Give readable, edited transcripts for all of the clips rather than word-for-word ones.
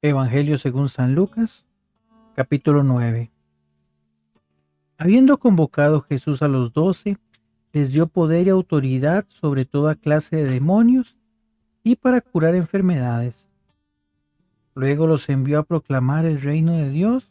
Evangelio según San Lucas, capítulo 9. Habiendo convocado Jesús a los 12, les dio poder y autoridad sobre toda clase de demonios y para curar enfermedades. Luego los envió a proclamar el reino de Dios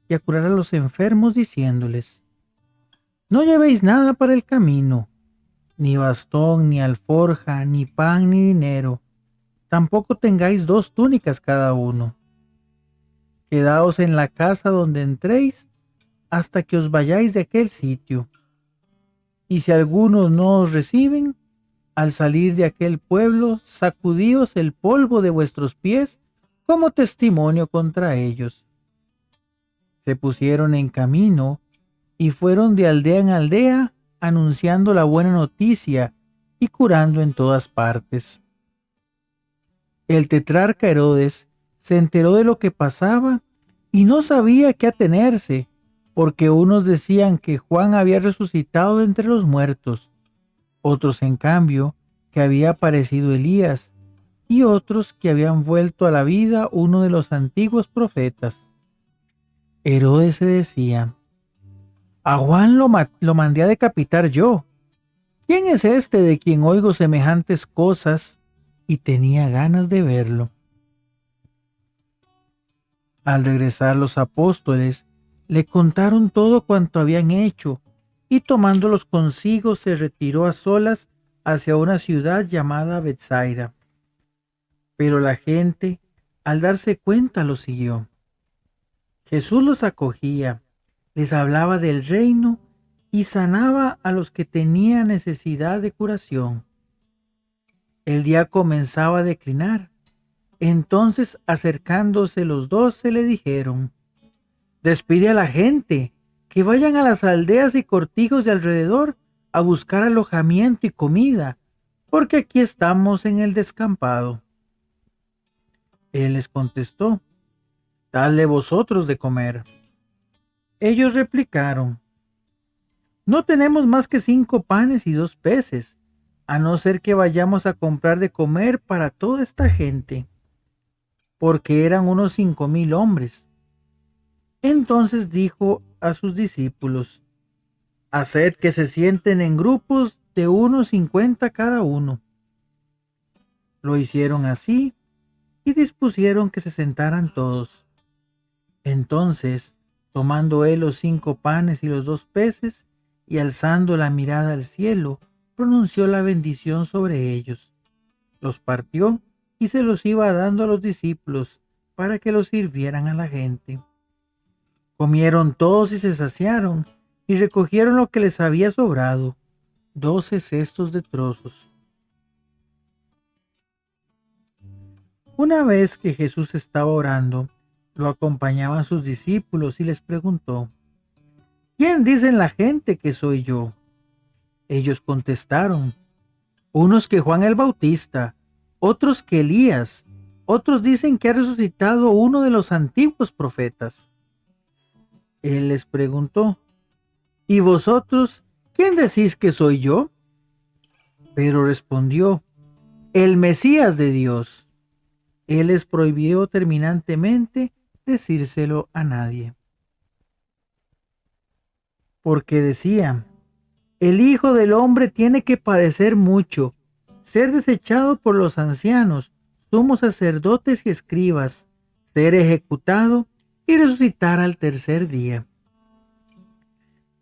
y a curar a los enfermos, diciéndoles: No llevéis nada para el camino, ni bastón, ni alforja, ni pan, ni dinero. Tampoco tengáis 2 túnicas cada uno. Quedaos en la casa donde entréis hasta que os vayáis de aquel sitio. Y si algunos no os reciben, al salir de aquel pueblo, sacudíos el polvo de vuestros pies como testimonio contra ellos. Se pusieron en camino y fueron de aldea en aldea, anunciando la buena noticia y curando en todas partes. El tetrarca Herodes se enteró de lo que pasaba y no sabía qué atenerse, porque unos decían que Juan había resucitado de entre los muertos, otros en cambio que había aparecido Elías, y otros que habían vuelto a la vida uno de los antiguos profetas. Herodes se decía: a Juan lo mandé a decapitar yo. ¿Quién es este de quien oigo semejantes cosas? Y tenía ganas de verlo. Al regresar los apóstoles, le contaron todo cuanto habían hecho, y tomándolos consigo se retiró a solas hacia una ciudad llamada Betsaida. Pero la gente, al darse cuenta, lo siguió. Jesús los acogía, les hablaba del reino y sanaba a los que tenían necesidad de curación. El día comenzaba a declinar. Entonces, acercándose los 12, le dijeron: Despide a la gente, que vayan a las aldeas y cortijos de alrededor a buscar alojamiento y comida, porque aquí estamos en el descampado. Él les contestó: Dadle vosotros de comer. Ellos replicaron: No tenemos más que 5 panes y 2 peces, a no ser que vayamos a comprar de comer para toda esta gente, porque eran unos 5,000 hombres. Entonces dijo a sus discípulos: Haced que se sienten en grupos de unos 50 cada uno. Lo hicieron así y dispusieron que se sentaran todos. Entonces, tomando él los 5 panes y los 2 peces, y alzando la mirada al cielo, pronunció la bendición sobre ellos. Los partió y se los iba dando a los discípulos para que los sirvieran a la gente. Comieron todos y se saciaron, y recogieron lo que les había sobrado, 12 cestos de trozos. Una vez que Jesús estaba orando, lo acompañaban sus discípulos y les preguntó: ¿Quién dicen la gente que soy yo? Ellos contestaron: unos que Juan el Bautista, otros que Elías, otros dicen que ha resucitado uno de los antiguos profetas. Él les preguntó: ¿Y vosotros quién decís que soy yo? Pero respondió: el Mesías de Dios. Él les prohibió terminantemente decírselo a nadie, porque decía: el Hijo del Hombre tiene que padecer mucho, ser desechado por los ancianos, sumos sacerdotes y escribas, ser ejecutado y resucitar al tercer día.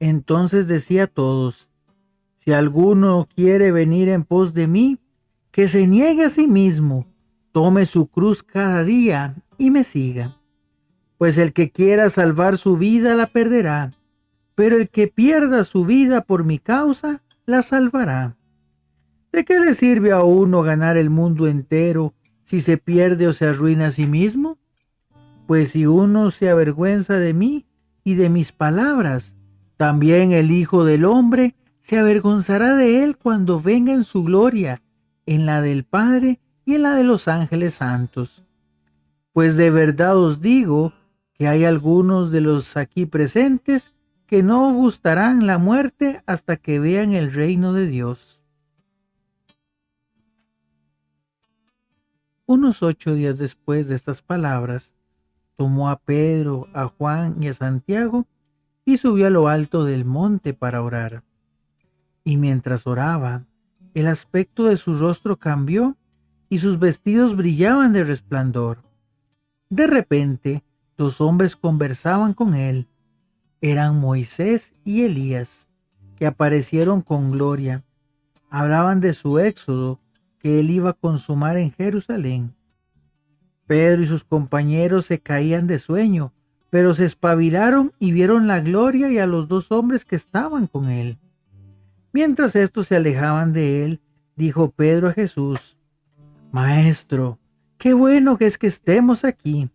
Entonces decía a todos: si alguno quiere venir en pos de mí, que se niegue a sí mismo, tome su cruz cada día y me siga. Pues el que quiera salvar su vida la perderá, pero el que pierda su vida por mi causa la salvará. ¿De qué le sirve a uno ganar el mundo entero si se pierde o se arruina a sí mismo? Pues si uno se avergüenza de mí y de mis palabras, también el Hijo del Hombre se avergonzará de él cuando venga en su gloria, en la del Padre y en la de los ángeles santos. Pues de verdad os digo que hay algunos de los aquí presentes que no gustarán la muerte hasta que vean el reino de Dios. Unos 8 días después de estas palabras, tomó a Pedro, a Juan y a Santiago y subió a lo alto del monte para orar. Y mientras oraba, el aspecto de su rostro cambió y sus vestidos brillaban de resplandor. De repente, 2 hombres conversaban con él. Eran Moisés y Elías, que aparecieron con gloria. Hablaban de su éxodo que él iba a consumar en Jerusalén. Pedro y sus compañeros se caían de sueño, pero se espabilaron y vieron la gloria y a los 2 hombres que estaban con él. Mientras estos se alejaban de él, dijo Pedro a Jesús: Maestro, qué bueno que es que estemos aquí.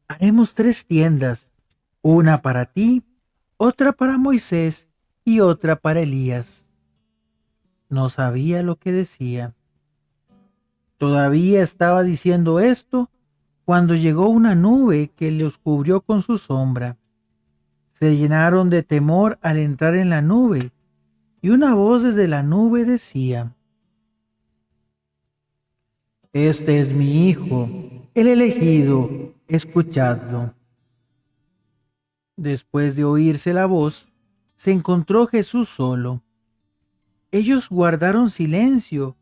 Haremos 3 tiendas, una para ti, otra para Moisés y otra para Elías. No sabía lo que decía. Todavía estaba diciendo esto cuando llegó una nube que los cubrió con su sombra. Se llenaron de temor al entrar en la nube, y una voz desde la nube decía: Este es mi Hijo, el elegido, escuchadlo. Después de oírse la voz, se encontró Jesús solo. Ellos guardaron silencio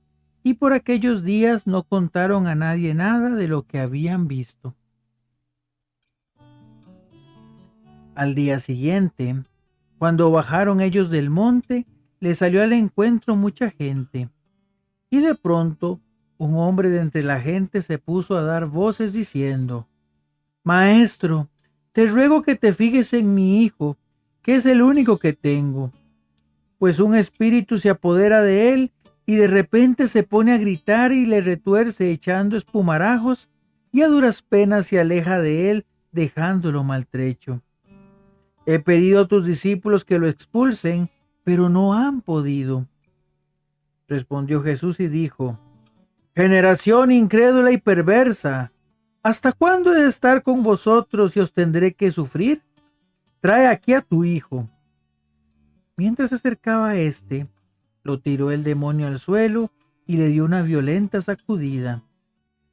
y por aquellos días no contaron a nadie nada de lo que habían visto. Al día siguiente, cuando bajaron ellos del monte, les salió al encuentro mucha gente. Y de pronto, un hombre de entre la gente se puso a dar voces diciendo: Maestro, te ruego que te fijes en mi hijo, que es el único que tengo. Pues un espíritu se apodera de él y de repente se pone a gritar y le retuerce echando espumarajos y a duras penas se aleja de él dejándolo maltrecho. He pedido a tus discípulos que lo expulsen, pero no han podido. Respondió Jesús y dijo: Generación incrédula y perversa, ¿hasta cuándo he de estar con vosotros y os tendré que sufrir? Trae aquí a tu hijo. Mientras se acercaba a éste, lo tiró el demonio al suelo y le dio una violenta sacudida.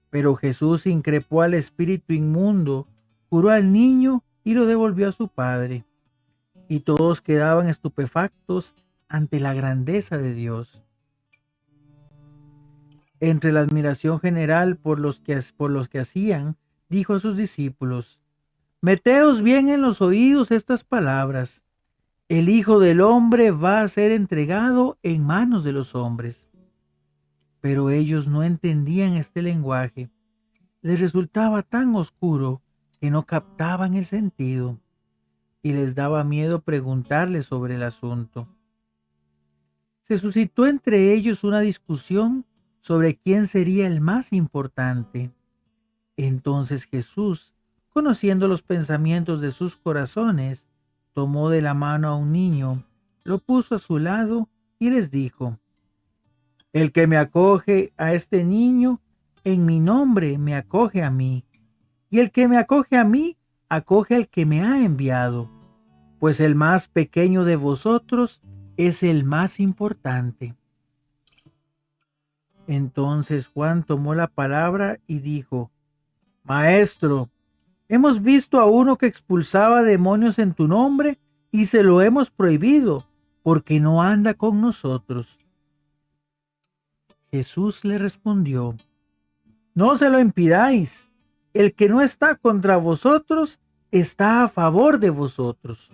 Pero Jesús increpó al espíritu inmundo, curó al niño y lo devolvió a su padre. Y todos quedaban estupefactos ante la grandeza de Dios. Entre la admiración general por los que hacían, dijo a sus discípulos: Meteos bien en los oídos estas palabras. El Hijo del Hombre va a ser entregado en manos de los hombres. Pero ellos no entendían este lenguaje. Les resultaba tan oscuro que no captaban el sentido, y les daba miedo preguntarles sobre el asunto. Se suscitó entre ellos una discusión sobre quién sería el más importante. Entonces Jesús, conociendo los pensamientos de sus corazones, tomó de la mano a un niño, lo puso a su lado y les dijo: El que me acoge a este niño, en mi nombre me acoge a mí, y el que me acoge a mí, acoge al que me ha enviado, pues el más pequeño de vosotros es el más importante. Entonces Juan tomó la palabra y dijo: Maestro, hemos visto a uno que expulsaba demonios en tu nombre y se lo hemos prohibido porque no anda con nosotros. Jesús le respondió: No se lo impidáis. El que no está contra vosotros está a favor de vosotros.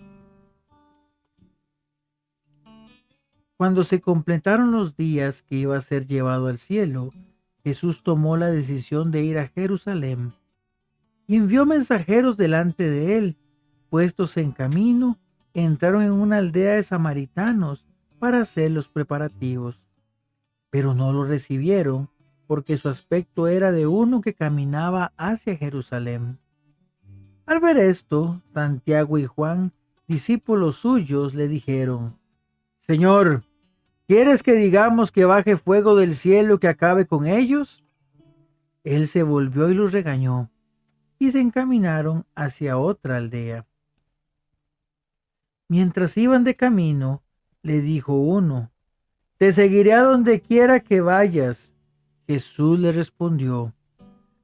Cuando se completaron los días que iba a ser llevado al cielo, Jesús tomó la decisión de ir a Jerusalén y envió mensajeros delante de él. Puestos en camino, entraron en una aldea de samaritanos para hacer los preparativos. Pero no lo recibieron porque su aspecto era de uno que caminaba hacia Jerusalén. Al ver esto, Santiago y Juan, discípulos suyos, le dijeron: Señor, ¿quieres que digamos que baje fuego del cielo que acabe con ellos? Él se volvió y los regañó, y se encaminaron hacia otra aldea. Mientras iban de camino, le dijo uno: Te seguiré a donde quiera que vayas. Jesús le respondió: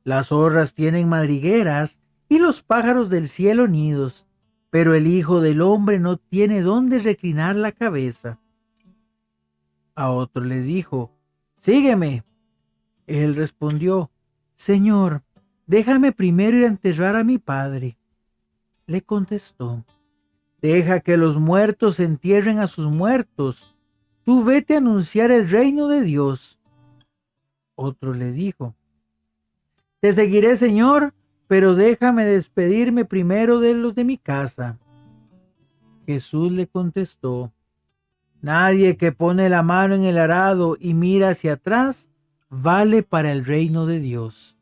Las zorras tienen madrigueras y los pájaros del cielo nidos, pero el Hijo del Hombre no tiene dónde reclinar la cabeza. A otro le dijo: Sígueme. Él respondió: Señor, déjame primero ir a enterrar a mi padre. Le contestó: Deja que los muertos entierren a sus muertos. Tú vete a anunciar el reino de Dios. Otro le dijo: Te seguiré, Señor, pero déjame despedirme primero de los de mi casa. Jesús le contestó: Nadie que pone la mano en el arado y mira hacia atrás vale para el reino de Dios.